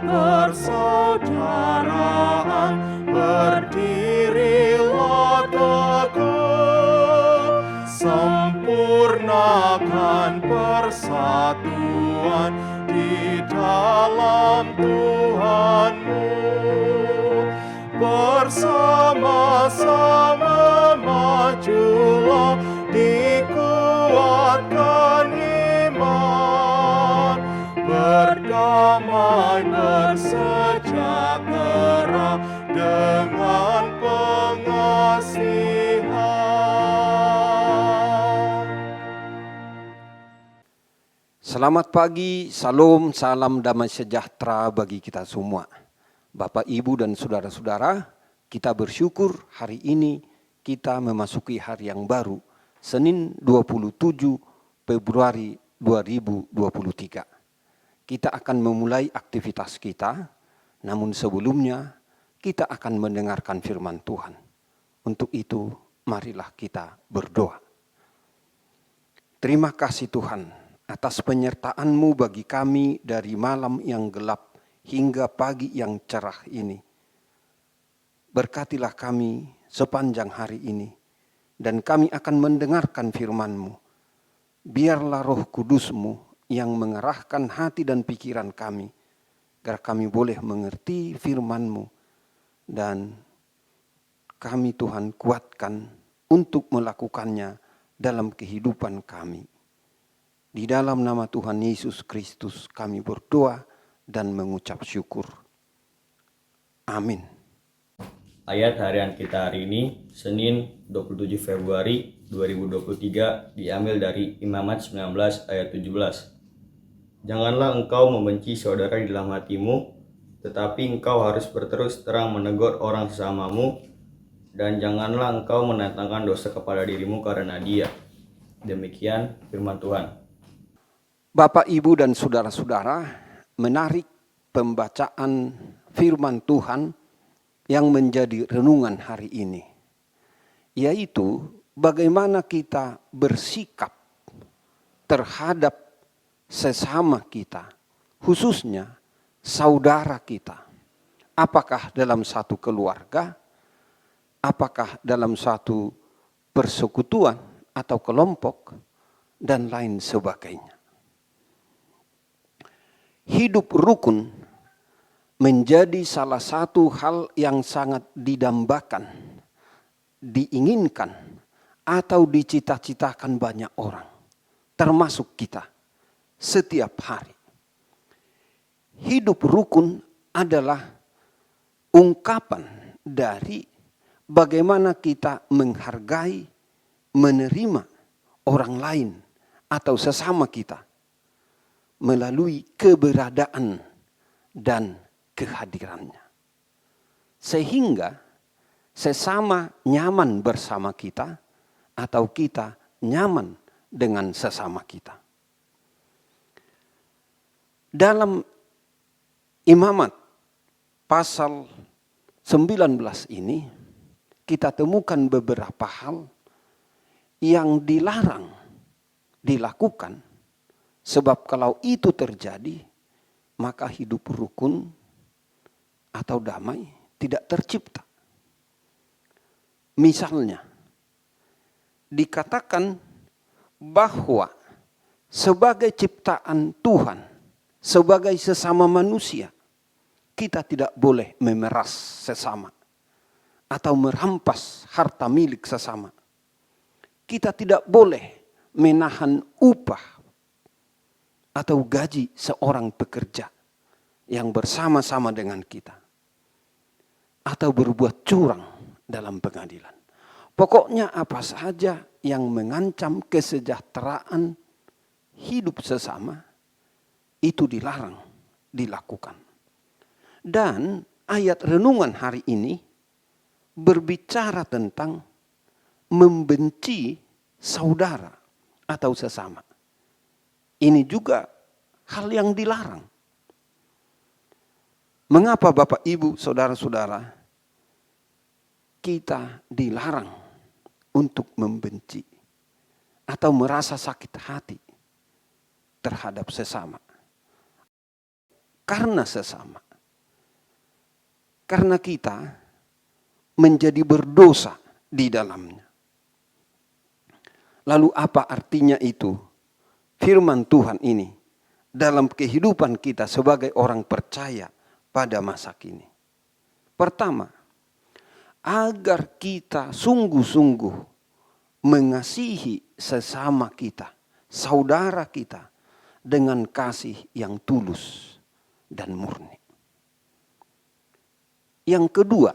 persaudaraan, berdirilah tegak, sempurnakan persatuan di dalam Tuhanmu. Bersama-sama majulah, dikuatkan iman, berdamai bersejahtera dengan pengasihan. Selamat pagi, salam, salam damai sejahtera bagi kita semua. Bapak, Ibu, dan saudara-saudara, kita bersyukur hari ini kita memasuki hari yang baru, Senin 27 Februari 2023. Kita akan memulai aktivitas kita, namun sebelumnya kita akan mendengarkan firman Tuhan. Untuk itu, marilah kita berdoa. Terima kasih Tuhan atas penyertaan-Mu bagi kami dari malam yang gelap hingga pagi yang cerah ini. Berkatilah kami sepanjang hari ini, dan kami akan mendengarkan firman-Mu. Biarlah Roh Kudus-Mu yang mengerahkan hati dan pikiran kami, agar kami boleh mengerti firman-Mu, dan kami Tuhan kuatkan untuk melakukannya dalam kehidupan kami. Di dalam nama Tuhan Yesus Kristus kami berdoa dan mengucap syukur. Amin. Ayat harian kita hari ini, Senin 27 Februari 2023, diambil dari Imamat 19 ayat 17. Janganlah engkau membenci saudara di dalam hatimu, tetapi engkau harus berterus terang menegur orang sesamamu, dan janganlah engkau mendatangkan dosa kepada dirimu karena dia. Demikian firman Tuhan. Bapak, Ibu, dan saudara-saudara, menarik pembacaan firman Tuhan yang menjadi renungan hari ini, yaitu bagaimana kita bersikap terhadap sesama kita, khususnya saudara kita. Apakah dalam satu keluarga, apakah dalam satu persekutuan atau kelompok, dan lain sebagainya. Hidup rukun menjadi salah satu hal yang sangat didambakan, diinginkan, atau dicita-citakan banyak orang, termasuk kita, setiap hari. Hidup rukun adalah ungkapan dari bagaimana kita menghargai, menerima orang lain atau sesama kita, melalui keberadaan dan kehadirannya. Sehingga sesama nyaman bersama kita atau kita nyaman dengan sesama kita. Dalam Imamat pasal 19 ini kita temukan beberapa hal yang dilarang dilakukan. Sebab kalau itu terjadi, maka hidup rukun atau damai tidak tercipta. Misalnya, dikatakan bahwa sebagai ciptaan Tuhan, sebagai sesama manusia, kita tidak boleh memeras sesama atau merampas harta milik sesama. Kita tidak boleh menahan upah atau gaji seorang pekerja yang bersama-sama dengan kita, atau berbuat curang dalam pengadilan. Pokoknya apa saja yang mengancam kesejahteraan hidup sesama, itu dilarang dilakukan. Dan ayat renungan hari ini berbicara tentang membenci saudara atau sesama. Ini juga hal yang dilarang. Mengapa Bapak, Ibu, saudara-saudara, kita dilarang untuk membenci atau merasa sakit hati terhadap sesama? Karena sesama karena kita menjadi berdosa di dalamnya. Lalu apa artinya itu? Firman Tuhan ini dalam kehidupan kita sebagai orang percaya pada masa kini. Pertama, agar kita sungguh-sungguh mengasihi sesama kita, saudara kita, dengan kasih yang tulus dan murni. Yang kedua,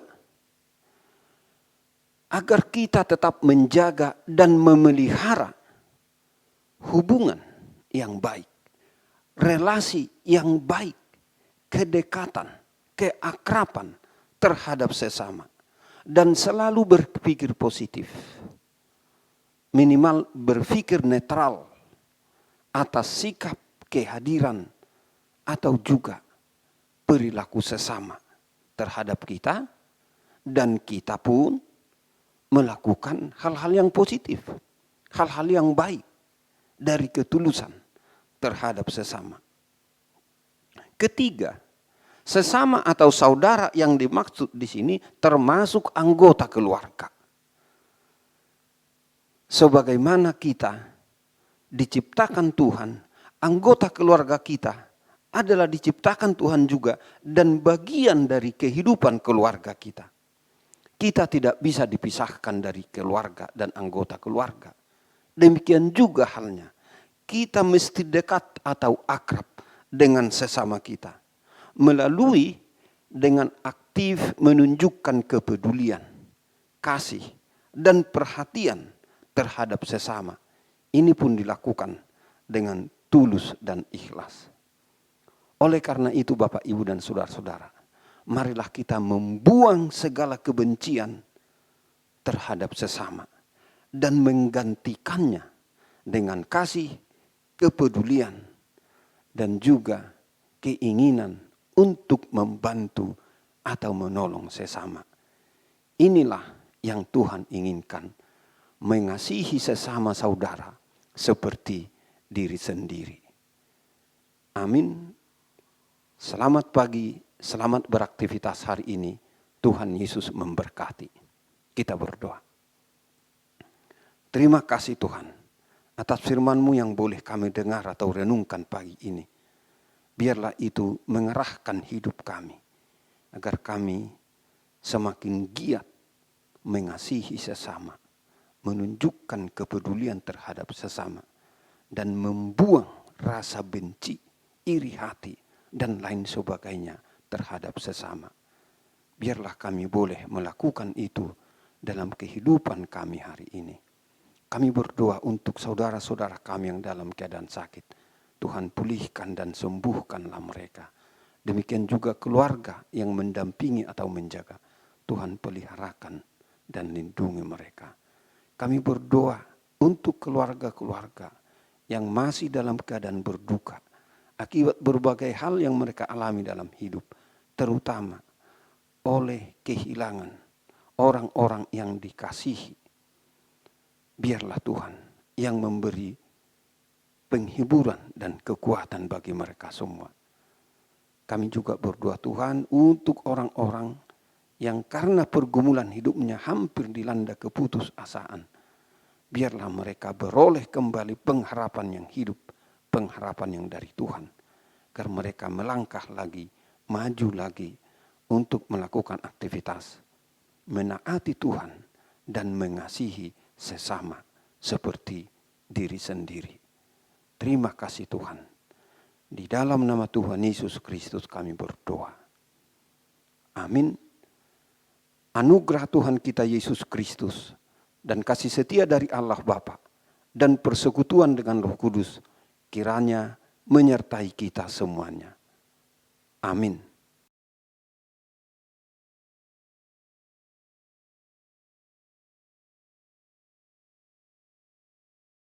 agar kita tetap menjaga dan memelihara hubungan yang baik, relasi yang baik, kedekatan, keakraban terhadap sesama, dan selalu berpikir positif. Minimal berpikir netral atas sikap, kehadiran, atau juga perilaku sesama terhadap kita, dan kita pun melakukan hal-hal yang positif, hal-hal yang baik dari ketulusan terhadap sesama. Ketiga, sesama atau saudara yang dimaksud di sini termasuk anggota keluarga. Sebagaimana kita diciptakan Tuhan, anggota keluarga kita adalah diciptakan Tuhan juga dan bagian dari kehidupan keluarga kita. Kita tidak bisa dipisahkan dari keluarga dan anggota keluarga. Demikian juga halnya, kita mesti dekat atau akrab dengan sesama kita. Melalui dengan aktif menunjukkan kepedulian, kasih, dan perhatian terhadap sesama. Ini pun dilakukan dengan tulus dan ikhlas. Oleh karena itu Bapak, Ibu, dan saudara-saudara, marilah kita membuang segala kebencian terhadap sesama dan menggantikannya dengan kasih, kepedulian, dan juga keinginan untuk membantu atau menolong sesama. Inilah yang Tuhan inginkan, mengasihi sesama saudara seperti diri sendiri. Amin. Selamat pagi, selamat beraktivitas hari ini. Tuhan Yesus memberkati. Kita berdoa. Terima kasih Tuhan atas firman-Mu yang boleh kami dengar atau renungkan pagi ini. Biarlah itu mengerahkan hidup kami, agar kami semakin giat mengasihi sesama, menunjukkan kepedulian terhadap sesama, dan membuang rasa benci, iri hati, dan lain sebagainya terhadap sesama. Biarlah kami boleh melakukan itu dalam kehidupan kami hari ini. Kami berdoa untuk saudara-saudara kami yang dalam keadaan sakit. Tuhan pulihkan dan sembuhkanlah mereka. Demikian juga keluarga yang mendampingi atau menjaga. Tuhan peliharakan dan lindungi mereka. Kami berdoa untuk keluarga-keluarga yang masih dalam keadaan berduka akibat berbagai hal yang mereka alami dalam hidup, terutama oleh kehilangan orang-orang yang dikasihi. Biarlah Tuhan yang memberi penghiburan dan kekuatan bagi mereka semua. Kami juga berdoa Tuhan untuk orang-orang yang karena pergumulan hidupnya hampir dilanda keputusasaan. Biarlah mereka beroleh kembali pengharapan yang hidup, pengharapan yang dari Tuhan. Agar mereka melangkah lagi, maju lagi untuk melakukan aktivitas, menaati Tuhan dan mengasihi sesama seperti diri sendiri. Terima kasih Tuhan. Di dalam nama Tuhan Yesus Kristus kami berdoa. Amin. Anugerah Tuhan kita Yesus Kristus dan kasih setia dari Allah Bapa dan persekutuan dengan Roh Kudus kiranya menyertai kita semuanya. Amin.